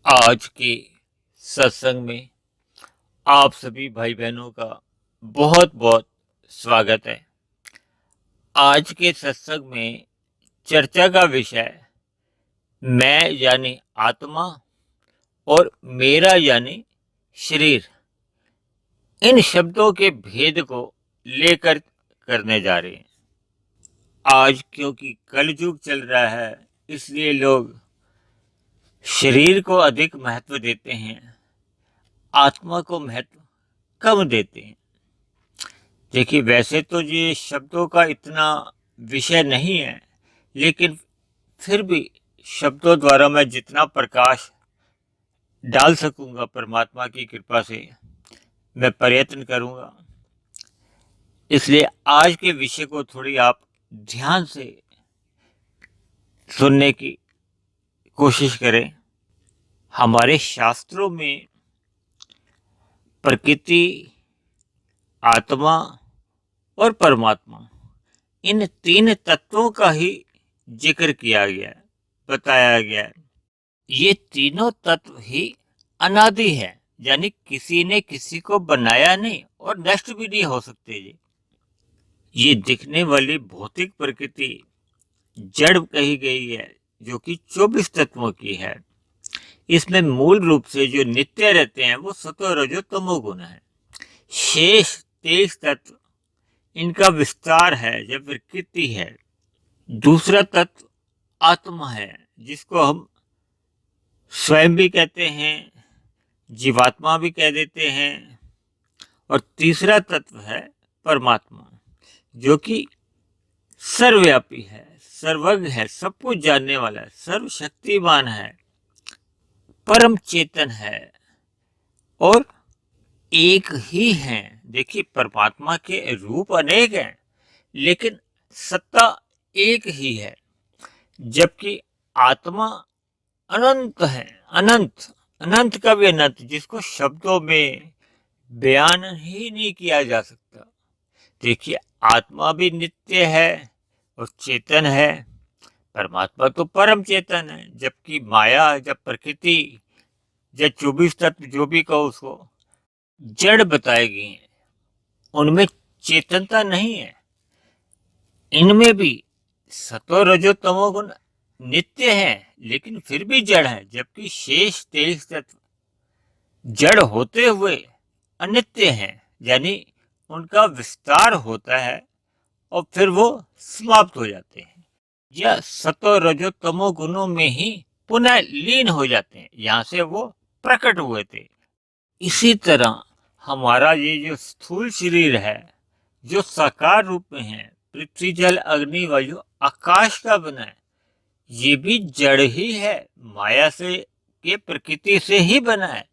आज के सत्संग में आप सभी भाई बहनों का बहुत बहुत स्वागत है। आज के सत्संग में चर्चा का विषय मैं यानी आत्मा और मेरा यानी शरीर, इन शब्दों के भेद को लेकर करने जा रहे हैं। आज क्योंकि कलयुग चल रहा है, इसलिए लोग शरीर को अधिक महत्व देते हैं, आत्मा को महत्व कम देते हैं। देखिए, वैसे तो ये शब्दों का इतना विषय नहीं है, लेकिन फिर भी शब्दों द्वारा मैं जितना प्रकाश डाल सकूंगा परमात्मा की कृपा से मैं प्रयत्न करूंगा। इसलिए आज के विषय को थोड़ी आप ध्यान से सुनने की कोशिश करें। हमारे शास्त्रों में प्रकृति, आत्मा और परमात्मा, इन तीन तत्वों का ही जिक्र किया गया है, बताया गया है। ये तीनों तत्व ही अनादि है, यानी किसी ने किसी को बनाया नहीं और नष्ट भी नहीं हो सकते। ये दिखने वाली भौतिक प्रकृति जड़ कही गई है, जो कि 24 तत्वों की है। इसमें मूल रूप से जो नित्य रहते हैं वो सतो रजो तमो गुण है। शेष 23 तत्व इनका विस्तार है, जब प्रकृति है। दूसरा तत्व आत्मा है, जिसको हम स्वयं भी कहते हैं, जीवात्मा भी कह देते हैं। और तीसरा तत्व है परमात्मा, जो कि सर्वव्यापी है, सर्वज्ञ है, सब कुछ जानने वाला है, सर्वशक्तिमान है, परम चेतन है और एक ही है। देखिए, परमात्मा के रूप अनेक हैं, लेकिन सत्ता एक ही है। जबकि आत्मा अनंत है, अनंत, अनंत का भी अनंत, जिसको शब्दों में बयान ही नहीं किया जा सकता। देखिए, आत्मा भी नित्य है और चेतन है, परमात्मा तो परम चेतन है। जबकि माया, जब प्रकृति, जब 24 तत्व जो भी कहो उसको जड़ बताए गए हैं, उनमें चेतनता नहीं है। इनमें भी सतो रजो तमो गुण नित्य है, लेकिन फिर भी जड़ है। जबकि शेष 23 तत्व जड़ होते हुए अनित्य हैं, यानी उनका विस्तार होता है और फिर वो समाप्त हो जाते हैं, या सतो रजो तमो गुणों में ही पुनः लीन हो जाते हैं। यहाँ से वो प्रकट हुए थे। इसी तरह हमारा ये जो स्थूल शरीर है, जो साकार रूप में है, पृथ्वी जल अग्नि वायु आकाश का बना है, ये भी जड़ ही है, माया से के प्रकृति से ही बना है।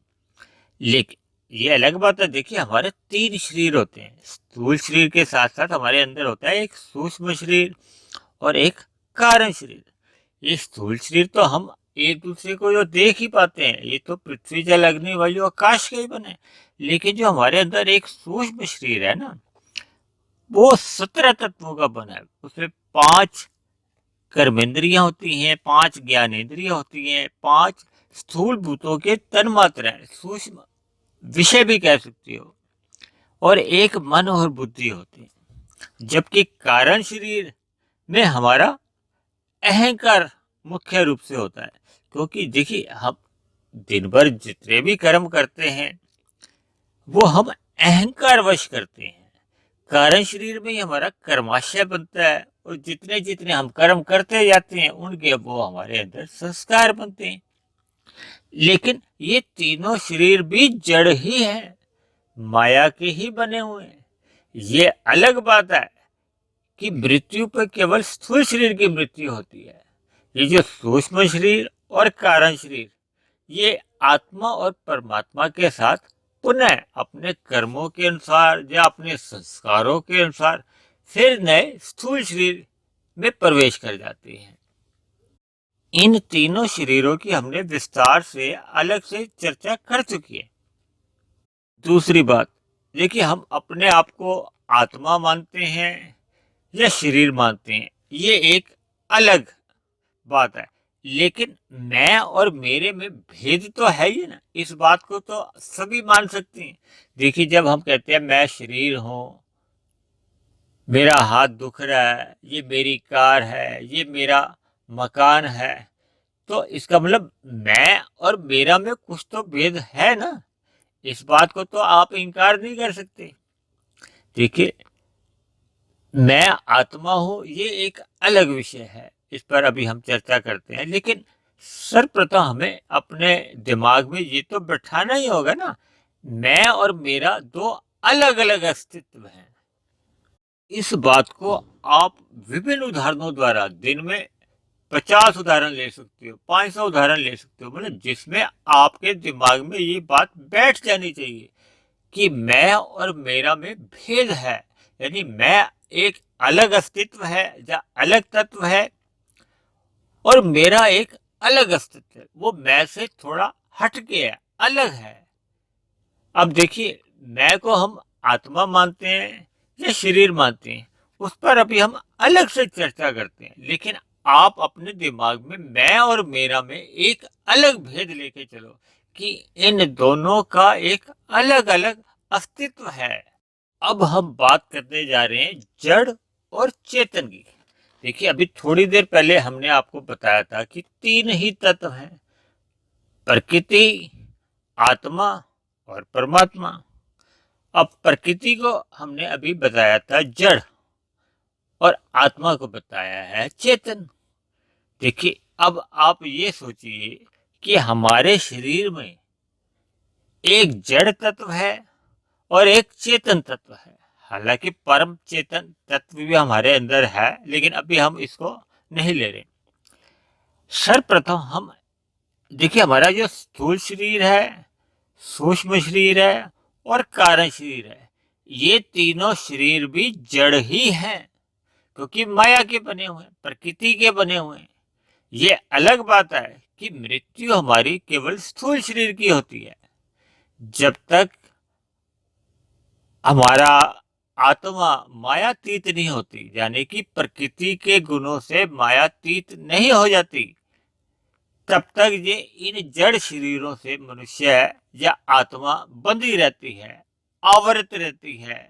लेकिन ये अलग बात है। देखिए, हमारे 3 शरीर होते हैं। स्थूल शरीर के साथ साथ हमारे अंदर होता है एक सूक्ष्म शरीर और एक कारण शरीर। ये स्थूल शरीर तो हम एक दूसरे को जो देख ही पाते हैं, ये तो पृथ्वी जल अग्नि वायु आकाश के ही बने। लेकिन जो हमारे अंदर एक सूक्ष्म शरीर है ना, वो 17 तत्वों का बना है। उसमें 5 कर्मेंद्रियां होती हैं, 5 ज्ञानेंद्रियां होती हैं, 5 स्थूल भूतों के तन मात्र है, सूक्ष्म विषय भी कह सकती हो, और एक मन और बुद्धि होती है। जबकि कारण शरीर में हमारा अहंकार मुख्य रूप से होता है। क्योंकि देखिए, हम दिन भर जितने भी कर्म करते हैं वो हम अहंकार वश करते हैं। कारण शरीर में ही हमारा कर्माशय बनता है, और जितने जितने हम कर्म करते जाते हैं उनके वो हमारे अंदर संस्कार बनते हैं। लेकिन ये तीनों शरीर भी जड़ ही है, माया के ही बने हुए हैं। ये अलग बात है कि मृत्यु पर केवल स्थूल शरीर की मृत्यु होती है। ये जो सूक्ष्म शरीर और कारण शरीर, ये आत्मा और परमात्मा के साथ पुनः अपने कर्मों के अनुसार या अपने संस्कारों के अनुसार फिर नए स्थूल शरीर में प्रवेश कर जाते हैं। इन तीनों शरीरों की हमने विस्तार से अलग से चर्चा कर चुकी है। दूसरी बात, देखिए, हम अपने आप को आत्मा मानते हैं या शरीर मानते हैं, ये एक अलग बात है। लेकिन मैं और मेरे में भेद तो है ही ना, इस बात को तो सभी मान सकते हैं। देखिए, जब हम कहते हैं मैं शरीर हूं, मेरा हाथ दुख रहा है, ये मेरी कार है, ये मेरा मकान है, तो इसका मतलब मैं और मेरा में कुछ तो भेद है ना। इस बात को तो आप इनकार नहीं कर सकते। देखिए, मैं आत्मा हूं, ये एक अलग विषय है, इस पर अभी हम चर्चा करते हैं। लेकिन सर्वप्रथम हमें अपने दिमाग में ये तो बैठाना ही होगा ना, मैं और मेरा दो अलग अलग अस्तित्व हैं। इस बात को आप विभिन्न उदाहरणों द्वारा दिन में 50 उदाहरण ले सकते हो, 500 उदाहरण ले सकते हो, मतलब जिसमें आपके दिमाग में ये बात बैठ जानी चाहिए कि मैं और मेरा में भेद है। यानी मैं एक अलग अस्तित्व है या अलग तत्व है, और मेरा एक अलग अस्तित्व है, वो मैं से थोड़ा हटके है, अलग है। अब देखिए, मैं को हम आत्मा मानते हैं या शरीर मानते हैं, उस पर अभी हम अलग से चर्चा करते हैं। लेकिन आप अपने दिमाग में मैं और मेरा में एक अलग भेद लेके चलो कि इन दोनों का एक अलग अलग अस्तित्व है। अब हम बात करने जा रहे हैं जड़ और चेतन की। देखिए, अभी थोड़ी देर पहले हमने आपको बताया था कि तीन ही तत्व हैं, प्रकृति, आत्मा और परमात्मा। अब प्रकृति को हमने अभी बताया था जड़, और आत्मा को बताया है चेतन। देखिए, अब आप ये सोचिए कि हमारे शरीर में एक जड़ तत्व है और एक चेतन तत्व है। हालांकि परम चेतन तत्व भी हमारे अंदर है, लेकिन अभी हम इसको नहीं ले रहे। सर्वप्रथम हम देखिए, हमारा जो स्थूल शरीर है, सूक्ष्म शरीर है और कारण शरीर है, ये तीनों शरीर भी जड़ ही हैं, क्योंकि माया के बने हुए हैं, प्रकृति के बने हुए हैं। ये अलग बात है कि मृत्यु हमारी केवल स्थूल शरीर की होती है। जब तक हमारा आत्मा मायातीत नहीं होती, यानी कि प्रकृति के गुणों से मायातीत नहीं हो जाती, तब तक ये इन जड़ शरीरों से मनुष्य या आत्मा बंधी रहती है, आवृत रहती है,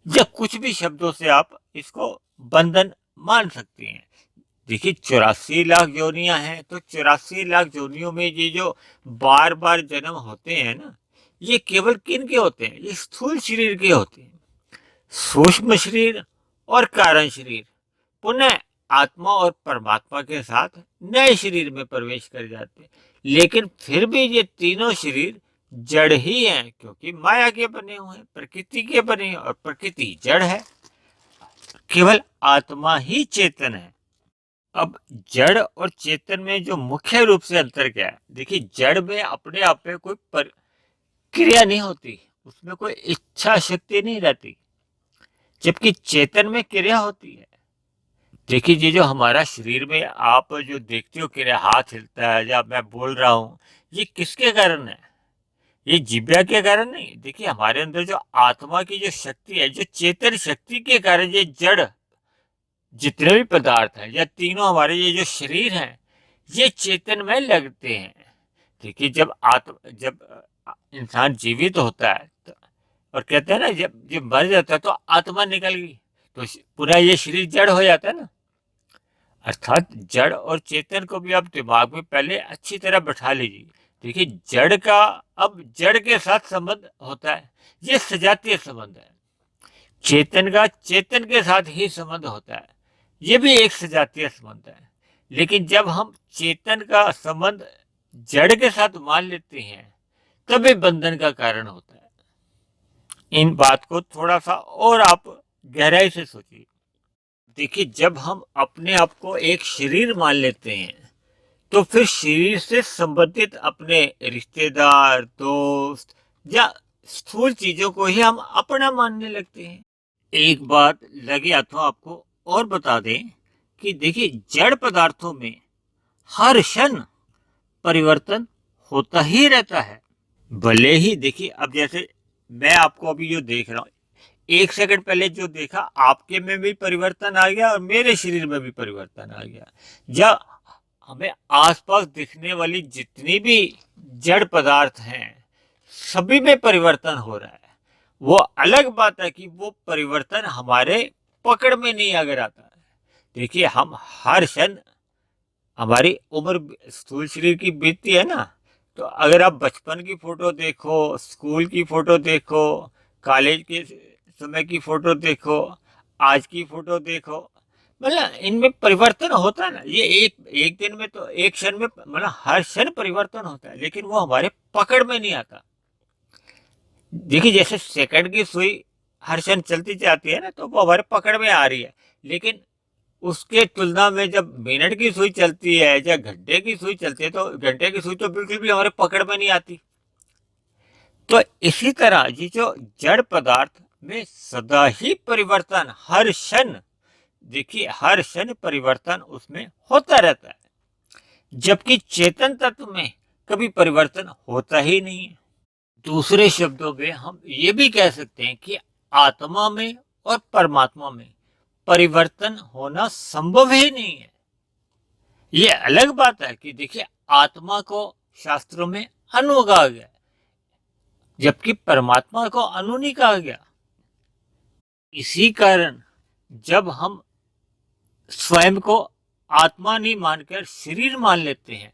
या कुछ भी शब्दों से आप इसको बंधन मान सकते हैं। देखिए, 84 लाख योनियां हैं, तो 84 लाख योनियों में ये जो बार बार जन्म होते हैं ना, ये केवल किन के होते हैं? ये स्थूल शरीर के होते हैं। सूक्ष्म शरीर और कारण शरीर पुनः आत्मा और परमात्मा के साथ नए शरीर में प्रवेश कर जाते हैं। लेकिन फिर भी ये तीनों शरीर जड़ ही हैं, क्योंकि माया के बने हुए हैं, प्रकृति के बने हैं, और प्रकृति जड़ है, केवल आत्मा ही चेतन है। अब जड़ और चेतन में जो मुख्य रूप से अंतर क्या है? देखिए, जड़ में अपने आप में कोई क्रिया नहीं होती, उसमें कोई इच्छा शक्ति नहीं रहती, जबकि चेतन में क्रिया होती है। देखिए, ये जो हमारा शरीर में आप जो देखते हो क्रिया, हाथ हिलता है या मैं बोल रहा हूं, ये किसके कारण है? ये जीव्या के कारण नहीं। देखिए, हमारे अंदर जो आत्मा की जो शक्ति है, जो चेतन शक्ति के कारण ये जड़ जितने भी पदार्थ हैं या तीनों हमारे ये जो शरीर हैं, ये चेतन में लगते हैं। देखिए, जब इंसान जीवित होता है तो, और कहते हैं ना, जब मर जाता है तो आत्मा निकल गई, तो पूरा ये शरीर जड़ हो जाता है ना। अर्थात जड़ और चेतन को भी आप दिमाग में पहले अच्छी तरह बैठा लीजिए। देखिए, जड़ का अब जड़ के साथ संबंध होता है, ये सजातीय संबंध है। चेतन का चेतन के साथ ही संबंध होता है, ये भी एक सजातीय संबंध है। लेकिन जब हम चेतन का संबंध जड़ के साथ मान लेते हैं, तभी बंधन का कारण होता है। इन बात को थोड़ा सा और आप गहराई से सोचिए। देखिए, जब हम अपने आप को एक शरीर मान लेते हैं, तो फिर शरीर से संबंधित अपने रिश्तेदार, दोस्त या स्थूल चीजों को ही हम अपना मानने लगते हैं। एक बात लगे हाथों आपको और बता दें कि देखिए, जड़ पदार्थों में हर क्षण परिवर्तन होता ही रहता है। भले ही देखिए, अब जैसे मैं आपको अभी जो देख रहा हूँ, 1 सेकंड पहले जो देखा, आपके में भी परिवर्तन आ गया और मेरे शरीर में भी परिवर्तन आ गया। या हमें आसपास दिखने वाली जितनी भी जड़ पदार्थ हैं सभी में परिवर्तन हो रहा है। वो अलग बात है कि वो परिवर्तन हमारे पकड़ में नहीं अगर आता है। देखिए हम हर क्षण हमारी उम्र स्थूल शरीर की बीतती है ना, तो अगर आप बचपन की फोटो देखो, स्कूल की फोटो देखो, कॉलेज के समय की फोटो देखो, आज की फोटो देखो, मतलब इनमें परिवर्तन होता है ना। ये एक एक दिन में तो एक क्षण में मतलब हर क्षण परिवर्तन होता है, लेकिन वो हमारे पकड़ में नहीं आता। देखिए जैसे सेकंड की सुई हर क्षण चलती जाती है ना, तो वो हमारे पकड़ में आ रही है, लेकिन उसके तुलना में जब मिनट की सुई चलती है या घंटे की सुई चलती है, तो घंटे की सुई तो बिल्कुल भी हमारे पकड़ में नहीं आती। तो इसी तरह ये जो जड़ पदार्थ में सदा ही परिवर्तन, हर क्षण, देखिए हर क्षण परिवर्तन उसमें होता रहता है, जबकि चेतन तत्व में कभी परिवर्तन होता ही नहीं है। दूसरे शब्दों में हम ये भी कह सकते हैं कि आत्मा में और परमात्मा में परिवर्तन होना संभव ही नहीं है। ये अलग बात है कि देखिए आत्मा को शास्त्रों में अनु कहा गया, जबकि परमात्मा को अनु नहीं कहा गया। इसी कारण जब हम स्वयं को आत्मा नहीं मानकर शरीर मान लेते हैं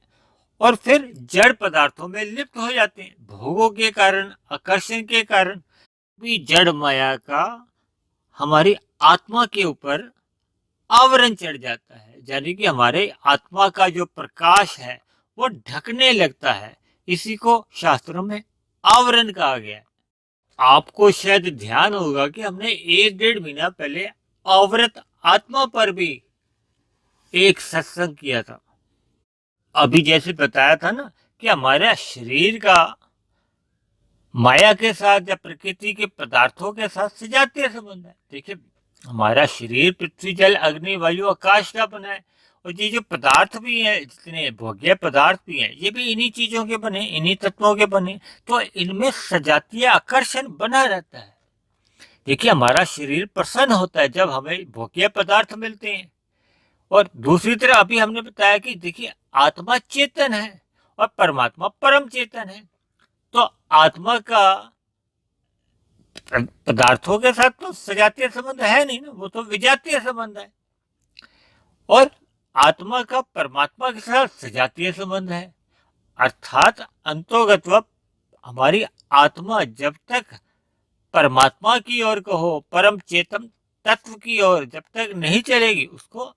और फिर जड़ पदार्थों में लिप्त हो जाते हैं, भोगों के कारण, आकर्षण के कारण भी जड़ माया का हमारी आत्मा के ऊपर आवरण चढ़ जाता है, यानी कि हमारे आत्मा का जो प्रकाश है वो ढकने लगता है। इसी को शास्त्रों में आवरण कहा गया है। आपको शायद ध्यान होगा कि हमने 1-1.5 महीना पहले आवृत आत्मा पर भी एक सत्संग किया था। अभी जैसे बताया था ना कि हमारे शरीर का माया के साथ या प्रकृति के पदार्थों के साथ सजातीय संबंध है। देखिए हमारा शरीर पृथ्वी, जल, अग्नि, वायु, आकाश का बना है, और ये जो पदार्थ भी है, जितने भोग्य पदार्थ भी हैं, ये भी इन्हीं चीजों के बने, इन्हीं तत्वों के बने, तो इनमें सजातीय आकर्षण बना रहता है। देखिए हमारा शरीर प्रसन्न होता है जब हमें भोग्य पदार्थ मिलते हैं, और दूसरी तरफ अभी हमने बताया कि देखिए आत्मा चेतन है और परमात्मा परम चेतन है। तो आत्मा का पदार्थों के साथ तो सजातीय संबंध है नहीं ना, वो तो विजातीय संबंध है। और आत्मा का परमात्मा के साथ सजातीय संबंध है, अर्थात अंतोगत्व हमारी आत्मा जब तक परमात्मा की ओर कहो, परम चेतन तत्व की ओर जब तक नहीं चलेगी, उसको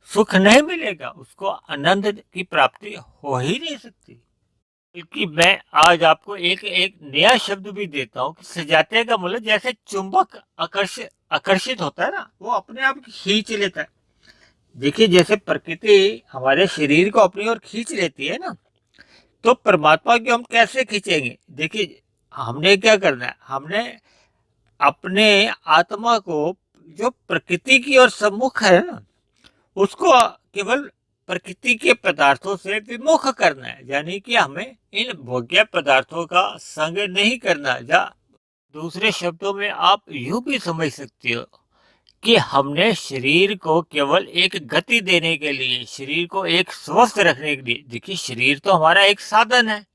सुख नहीं मिलेगा, उसको आनंद की प्राप्ति हो ही नहीं सकती। क्योंकि मैं आज आपको एक एक नया शब्द भी देता हूँ कि सजातीय का मतलब जैसे चुंबक आकर्षित होता है ना, वो अपने आप खींच लेता है। देखिए जैसे प्रकृति हमारे शरीर को अपनी ओर खींच लेती है ना, तो परमात्मा को हम कैसे खींचेंगे? देखिए हमने क्या करना है, हमने अपने आत्मा को जो प्रकृति की ओर सम्मुख है ना, उसको केवल प्रकृति के पदार्थों से विमुख करना है, यानी कि हमें इन भोग्य पदार्थों का संग नहीं करना। या दूसरे शब्दों में आप यूं भी समझ सकते हो कि हमने शरीर को केवल एक गति देने के लिए, शरीर को एक स्वस्थ रखने के लिए, देखिए शरीर तो हमारा एक साधन है,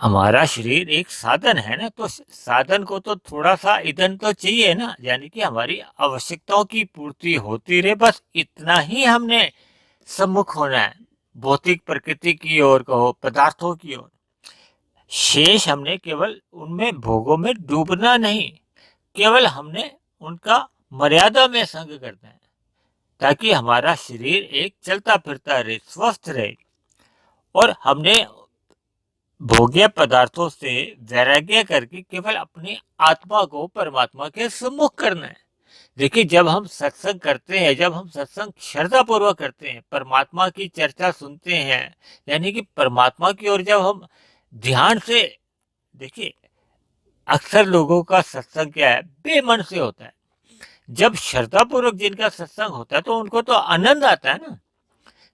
हमारा शरीर एक साधन है ना, तो साधन को तो थोड़ा सा ईंधन तो चाहिए ना, यानी कि हमारी आवश्यकताओं की पूर्ति होती रहे, बस इतना ही हमने सम्मुख होना है, भौतिक प्रकृति की ओर कहो, पदार्थों की ओर। शेष हमने केवल उनमें भोगों में डूबना नहीं, केवल हमने उनका मर्यादा में संग करना है, ताकि हमारा शरीर एक चलता फिरता रहे, स्वस्थ रहे। और हमने भोग्य पदार्थों से वैराग्य करके केवल अपनी आत्मा को परमात्मा के सम्मुख करना है। देखिए जब हम सत्संग करते हैं, जब हम सत्संग श्रद्धा पूर्वक करते हैं, परमात्मा की चर्चा सुनते हैं, यानी कि परमात्मा की ओर जब हम ध्यान से, देखिए अक्सर लोगों का सत्संग क्या है, बेमन से होता है। जब श्रद्धा पूर्वक जिनका सत्संग होता है तो उनको तो आनंद आता है ना।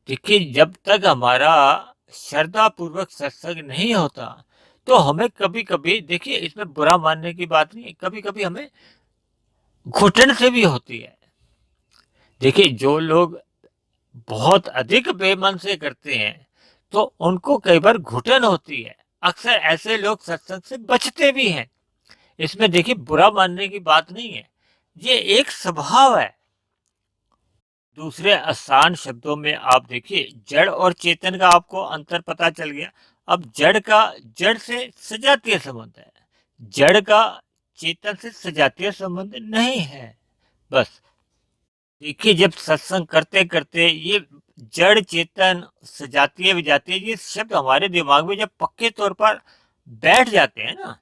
देखिए जब तक हमारा श्रद्धा पूर्वक सत्संग नहीं होता तो हमें कभी कभी, देखिए इसमें बुरा मानने की बात नहीं है, कभी कभी हमें घुटन से भी होती है। देखिए जो लोग बहुत अधिक बेमन से करते हैं तो उनको कई बार घुटन होती है। अक्सर ऐसे लोग सत्संग से बचते भी हैं। इसमें देखिए बुरा मानने की बात नहीं है, ये एक स्वभाव है। दूसरे आसान शब्दों में आप देखिए, जड़ और चेतन का आपको अंतर पता चल गया। अब जड़ का जड़ से सजातीय संबंध है, जड़ का चेतन से सजातीय संबंध नहीं है। बस देखिए, जब सत्संग करते करते ये जड़ चेतन सजातीय विजातीय ये शब्द हमारे दिमाग में जब पक्के तौर पर बैठ जाते हैं ना,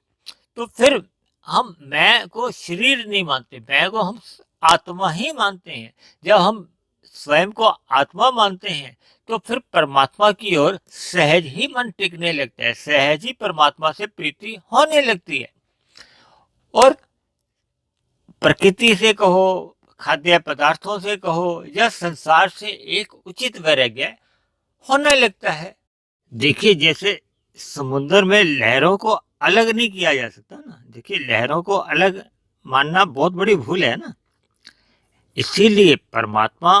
तो फिर हम मैं को शरीर नहीं मानते, मैं को हम आत्मा ही मानते हैं। जब हम स्वयं को आत्मा मानते हैं तो फिर परमात्मा की ओर सहज ही मन टिकने लगता है, सहज ही परमात्मा से प्रीति होने लगती है। और प्रकृति से कहो, खाद्य पदार्थों से कहो, या संसार से एक उचित वैराग्य होने लगता है। देखिए, जैसे समुद्र में लहरों को अलग नहीं किया जा सकता ना, देखिए लहरों को अलग मानना बहुत बड़ी भूल है ना। इसीलिए परमात्मा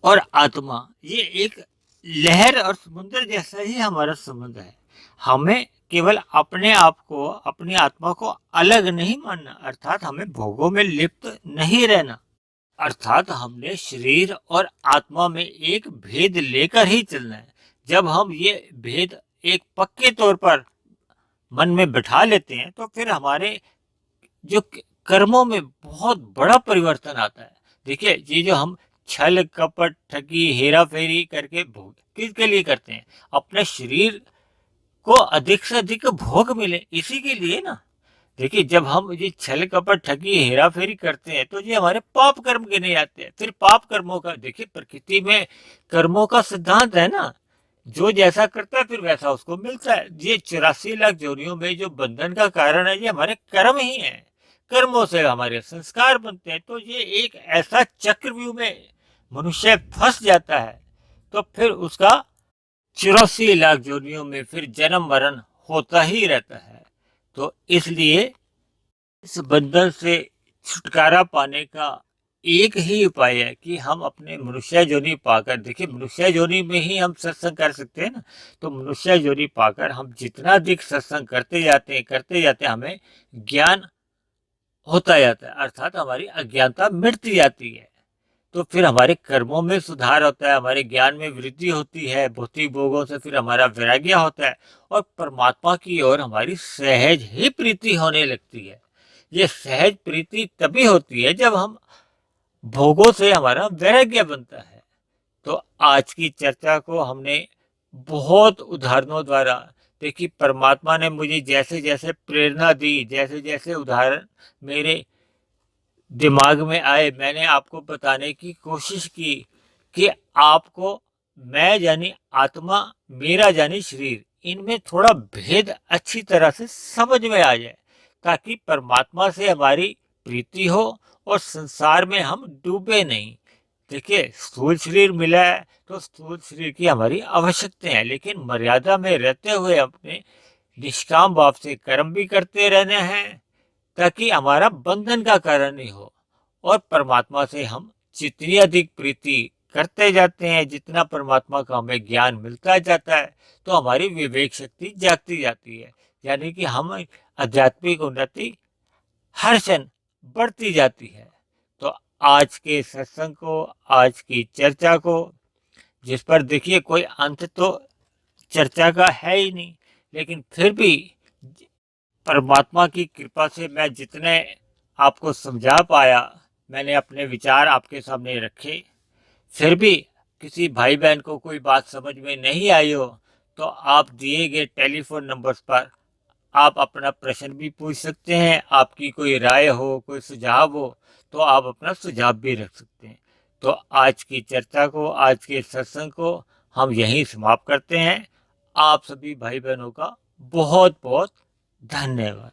और आत्मा ये एक लहर और समुद्र जैसा ही हमारा संबंध है। हमें केवल अपने आप को, अपनी आत्मा को अलग नहीं मानना, अर्थात हमें भोगों में लिप्त नहीं रहना, अर्थात हमने शरीर और आत्मा में एक भेद लेकर ही चलना है। जब हम ये भेद एक पक्के तौर पर मन में बिठा लेते हैं तो फिर हमारे जो कर्मों में बहुत बड़ा परिवर्तन आता है। देखिए, ये जो हम छल कपट ठगी हेरा फेरी करके भोग किसके लिए करते हैं? अपने शरीर को अधिक से अधिक भोग मिले, इसी के लिए ना। देखिए, जब हम ये छल कपट ठगी हेरा फेरी करते हैं तो ये हमारे पाप कर्म गिने जाते हैं। फिर पाप कर्मों का देखिए, प्रकृति में कर्मों का सिद्धांत है ना, जो जैसा करता है फिर वैसा उसको मिलता है। ये 84 लाख जोनियों में जो बंधन का कारण है, ये हमारे कर्म ही है। कर्मों से हमारे संस्कार बनते हैं। तो ये एक ऐसा चक्रव्यूह में मनुष्य फंस जाता है, तो फिर उसका 84 लाख जोनियों में फिर जन्म मरण होता ही रहता है। तो इसलिए इस बंधन से छुटकारा पाने का एक ही उपाय है कि हम अपने मनुष्य जोनि पाकर, देखिए मनुष्य जोनि में ही हम सत्संग कर सकते हैं ना। तो मनुष्य जोनि पाकर हम जितना अधिक सत्संग करते जाते हैं, हमें ज्ञान होता जाता है, अर्थात हमारी अज्ञानता मिटती जाती है। तो फिर हमारे कर्मों में सुधार होता है, हमारे ज्ञान में वृद्धि होती है, भौतिक भोगों से फिर हमारा वैराग्य होता है, और परमात्मा की ओर हमारी सहज ही प्रीति होने लगती है। ये सहज प्रीति तभी होती है जब हम भोगों से हमारा वैराग्य बनता है। तो आज की चर्चा को हमने बहुत उदाहरणों द्वारा देखिए, परमात्मा ने मुझे जैसे जैसे प्रेरणा दी, जैसे जैसे उदाहरण मेरे दिमाग में आए, मैंने आपको बताने की कोशिश की कि आपको मैं यानी आत्मा, मेरा यानी शरीर, इनमें थोड़ा भेद अच्छी तरह से समझ में आ जाए, ताकि परमात्मा से हमारी प्रीति हो और संसार में हम डूबे नहीं। देखिए, स्थूल शरीर मिला है तो स्थूल शरीर की हमारी आवश्यकता है, लेकिन मर्यादा में रहते हुए अपने निष्काम भाव से कर्म भी करते रहने हैं, ताकि हमारा बंधन का कारण नहीं हो। और परमात्मा से हम जितनी अधिक प्रीति करते जाते हैं, जितना परमात्मा का हमें ज्ञान मिलता जाता है, तो हमारी विवेक शक्ति जागती जाती है, यानी कि हम आध्यात्मिक उन्नति हर क्षण बढ़ती जाती है। तो आज के सत्संग को, आज की चर्चा को, जिस पर देखिए कोई अंत तो चर्चा का है ही नहीं, लेकिन फिर भी परमात्मा की कृपा से मैं जितने आपको समझा पाया, मैंने अपने विचार आपके सामने रखे। फिर भी किसी भाई बहन को कोई बात समझ में नहीं आई हो तो आप दिए गए टेलीफोन नंबर्स पर आप अपना प्रश्न भी पूछ सकते हैं। आपकी कोई राय हो, कोई सुझाव हो, तो आप अपना सुझाव भी रख सकते हैं। तो आज की चर्चा को, आज के सत्संग को हम यहीं समाप्त करते हैं। आप सभी भाई बहनों का बहुत बहुत धन्यवाद।